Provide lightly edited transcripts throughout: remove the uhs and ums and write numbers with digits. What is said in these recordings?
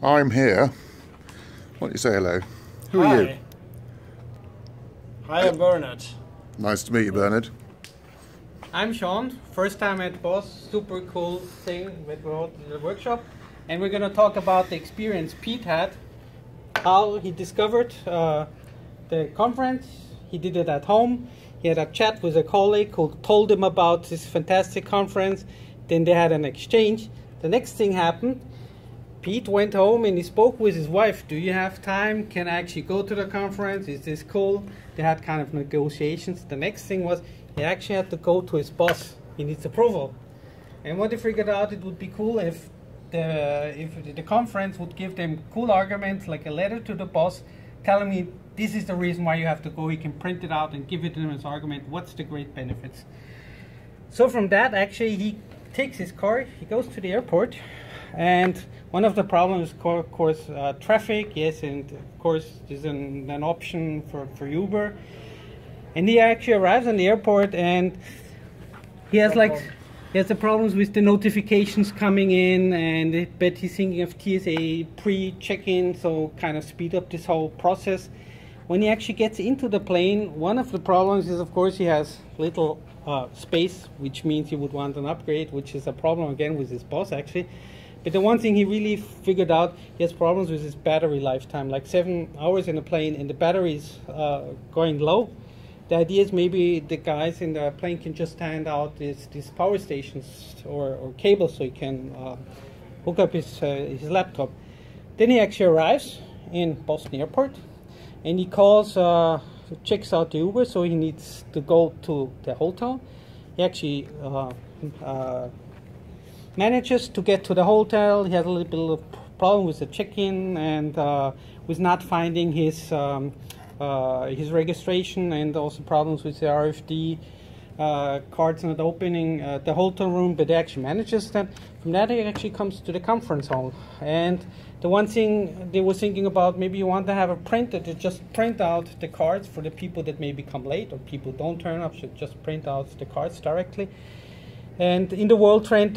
I'm here. Why don't you say hello? Who Hi. are you? Hi, I'm Bernard. Nice to meet you, Bernard. I'm Sean, first time at BoS, super cool thing with the workshop. And we're going to talk about the experience Pete had, how he discovered the conference. He did it at home. He had a chat with a colleague who told him about this fantastic conference. Then they had an exchange. The next thing happened. Pete went home and he spoke with his wife. Do you have time? Can I actually go to the conference? Is this cool? They had kind of negotiations. The next thing was he actually had to go to his boss. He needs approval. And what they figured out, it would be cool if the conference would give them cool arguments, like a letter to the boss, telling me this is the reason why you have to go. He can print it out and give it to them as argument. What's the great benefits? So from that, actually, he takes his car, he goes to the airport, and one of the problems, of course, traffic, yes, and of course, there's an option for Uber. And he actually arrives on the airport, and he has the problems with the notifications coming in, and I bet he's thinking of TSA pre-check-in, so kind of speed up this whole process. When he actually gets into the plane, one of the problems is, of course, he has little space, which means he would want an upgrade, which is a problem again with his boss actually. But the one thing he really figured out, he has problems with his battery lifetime, like 7 hours in a plane and the battery is going low. The idea is maybe the guys in the plane can just hand out these power stations or cables so he can hook up his laptop. Then he actually arrives in Boston Airport and he calls, checks out the Uber, so he needs to go to the hotel. He actually manages to get to the hotel. He has a little bit of problem with the check-in and with not finding his registration, and also problems with the RFD cards not opening the hotel room, but he actually manages that. From that, he actually comes to the conference hall. And the one thing they were thinking about, maybe you want to have a printer to just print out the cards for the people that maybe come late or people don't turn up, should just print out the cards directly. And in the World Trade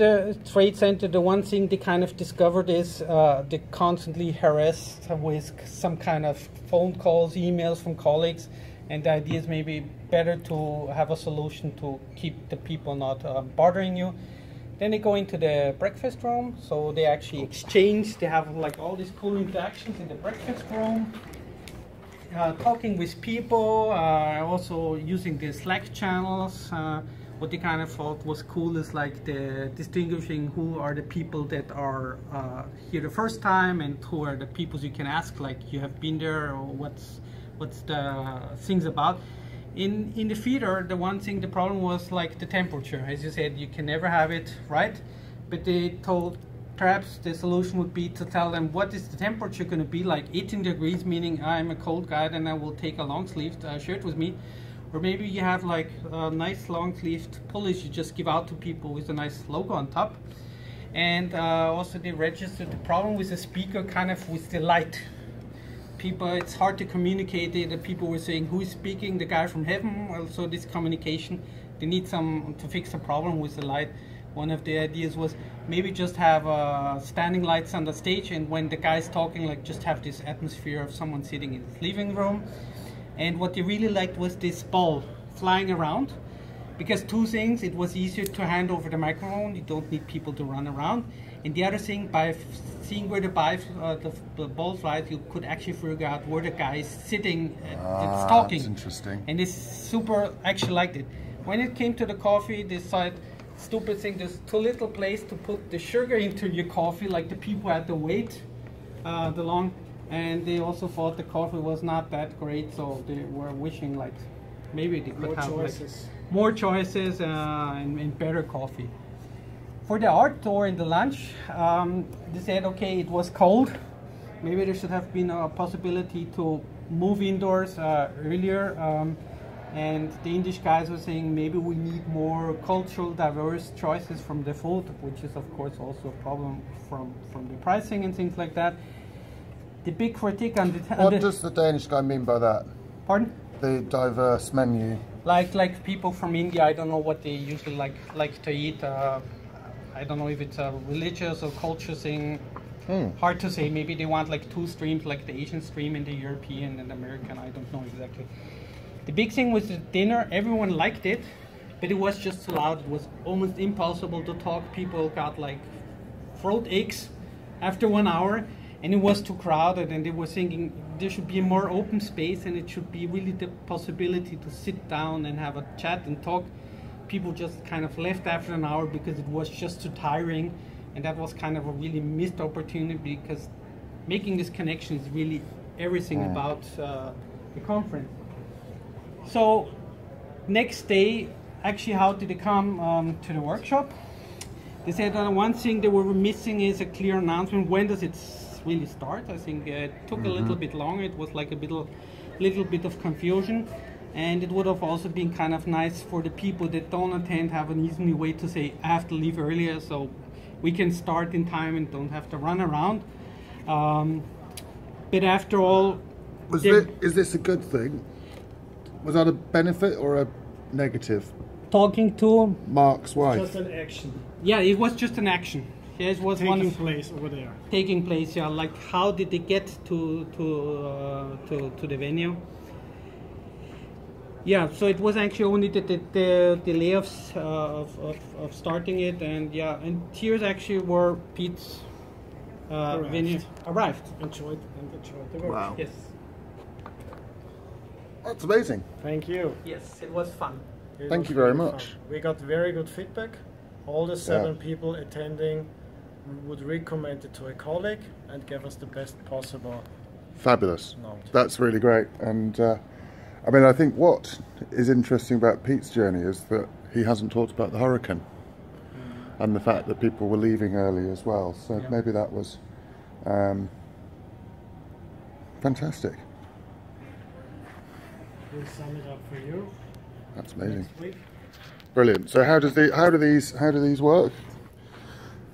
Center, the one thing they kind of discovered is they constantly harassed with some kind of phone calls, emails from colleagues, and the idea is maybe better to have a solution to keep the people not bothering you. Then they go into the breakfast room, so they actually exchange. They have like all these cool interactions in the breakfast room, talking with people, also using the Slack channels. What they kind of thought was cool is like the distinguishing who are the people that are here the first time and who are the people you can ask, like you have been there or what's the things about. In the theater, the one thing, the problem was like the temperature. As you said, you can never have it right, but they told perhaps the solution would be to tell them what is the temperature going to be, like 18 degrees, meaning I'm a cold guy, then I will take a long sleeved shirt with me. Or maybe you have like a nice long-sleeved pullover you just give out to people with a nice logo on top. And also they registered the problem with the speaker, kind of with the light. People, it's hard to communicate. The people were saying, who is speaking? The guy from heaven? Also this communication. They need some to fix the problem with the light. One of the ideas was maybe just have standing lights on the stage, and when the guy's talking, like just have this atmosphere of someone sitting in his living room. And what they really liked was this ball flying around, because two things: it was easier to hand over the microphone, you don't need people to run around, and the other thing, by seeing where the ball flies, you could actually figure out where the guy is sitting that's talking. That's interesting. And this super actually liked it. When it came to the coffee, they said, stupid thing, there's too little place to put the sugar into your coffee, like the people had to wait the long. And they also thought the coffee was not that great, so they were wishing like maybe they could have like more choices and better coffee. For the art tour and the lunch, they said, okay, it was cold. Maybe there should have been a possibility to move indoors earlier. And the English guys were saying maybe we need more cultural diverse choices from the food, which is of course also a problem from the pricing and things like that. The big critique on the... What does the Danish guy mean by that? Pardon? The diverse menu. Like people from India, I don't know what they usually like to eat. I don't know if it's a religious or culture thing. Hard to say. Maybe they want like 2 streams, like the Asian stream and the European and American. I don't know exactly. The big thing was the dinner. Everyone liked it, but it was just so loud. It was almost impossible to talk. People got like throat aches after 1 hour, and it was too crowded. And they were thinking there should be a more open space, and it should be really the possibility to sit down and have a chat and talk. People just kind of left after an hour because it was just too tiring. And that was kind of a really missed opportunity, because making this connection is really everything about the conference. So next day, actually, how did they come to the workshop? They said one thing they were missing is a clear announcement. When does it really start? I think it took a little bit longer. It was like a little bit of confusion. And it would have also been kind of nice for the people that don't attend, have an easy way to say, I have to leave earlier, so we can start in time and don't have to run around. But after all... Is this a good thing? Was that a benefit or a negative? Talking to Mark's wife. Just an action. Yeah, it was just an action. Yeah, it was taking place over there. Taking place, yeah. Like, how did they get to the venue? Yeah, so it was actually only the delay of starting it, and yeah, and here's actually where Pete's venue arrived. Enjoyed the work. Wow. Yes. That's amazing. Thank you. Yes, it was fun. Thank you very much. Fun. We got very good feedback. All the 7 people attending would recommend it to a colleague and give us the best possible. Fabulous. Note. That's really great. And I mean, I think what is interesting about Pete's journey is that he hasn't talked about the hurricane and the fact that people were leaving early as well. So maybe that was fantastic. We'll sum it up for you. That's amazing. Next week. Brilliant. So how do these work?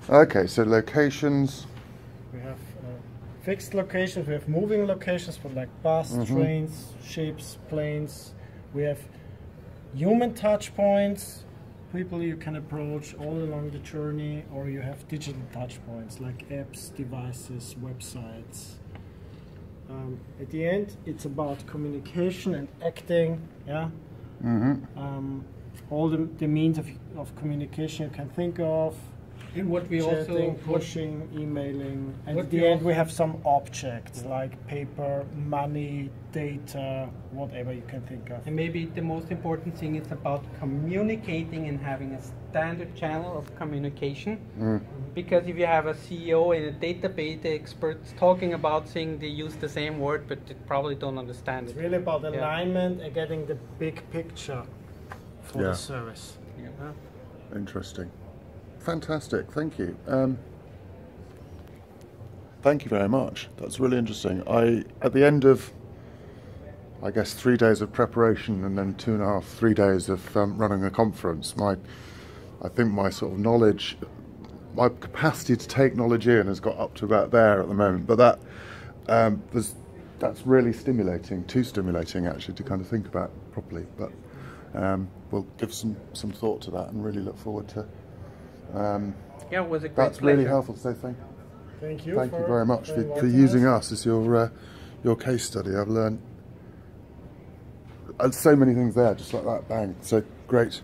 Okay, so locations. We have fixed locations. We have moving locations for like bus, trains, ships, planes. We have human touch points, people you can approach all along the journey, or you have digital touch points like apps, devices, websites. At the end, it's about communication and acting. Yeah. All the means of communication you can think of. And what we chatting, also pushing, emailing, and at the end we have some objects like paper, money, data, whatever you can think of. And maybe the most important thing is about communicating and having a standard channel of communication. Because if you have a CEO and a database experts talking about things, they use the same word, but they probably don't understand It's it. really about alignment and getting the big picture for the service. Interesting. Fantastic, thank you. Thank you very much. That's really interesting. At the end of, I guess, 3 days of preparation and then 2.5, 3 days of running a conference, I think my sort of knowledge, my capacity to take knowledge in has got up to about there at the moment. But that's really stimulating, too stimulating actually to kind of think about properly. But we'll give some thought to that and really look forward to. Yeah, it was a great That's pleasure. really helpful. So Thank you. thank you very much for inviting using us as your case study. I've learned so many things there, just like that. Bang. So great.